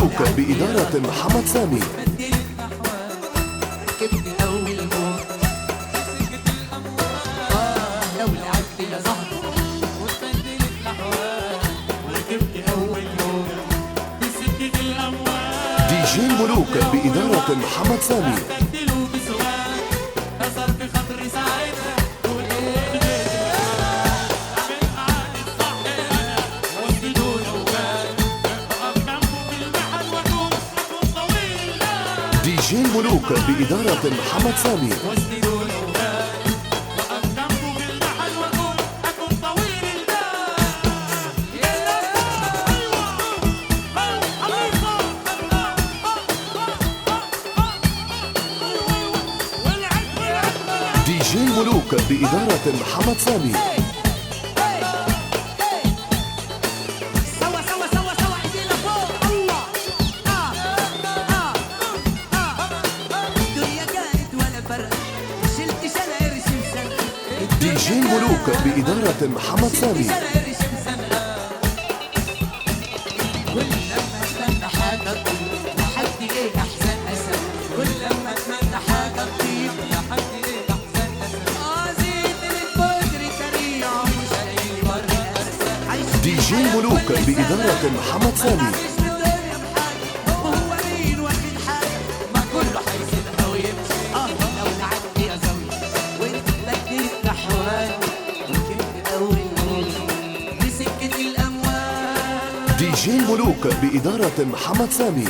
ملوك بإدارة محمد سامي. دي جي الملوك بإدارة محمد سامي. دي جي الملوك بإدارة محمد سامي. دي جي الملوك بإدارة محمد سامي. دي جي الملوك بإدارة محمد سامي. كل لما اتمنى حاجة تطيب لحد ايه احزان اسد، كل لما اتمنى حاجة تطيب لحد ايه احزان اسد. زيت البدر سريع مش هلاقي بر اسد. دي جي الملوك بإدارة محمد سامي. وهو مين واخد حاجة ما كله هيسيبها ويمشي. لو لعبت يا زوجي وانت بديت احوال وكنت اول نور بسكة الاموال. دي جي الملوك بإدارة محمد سامي.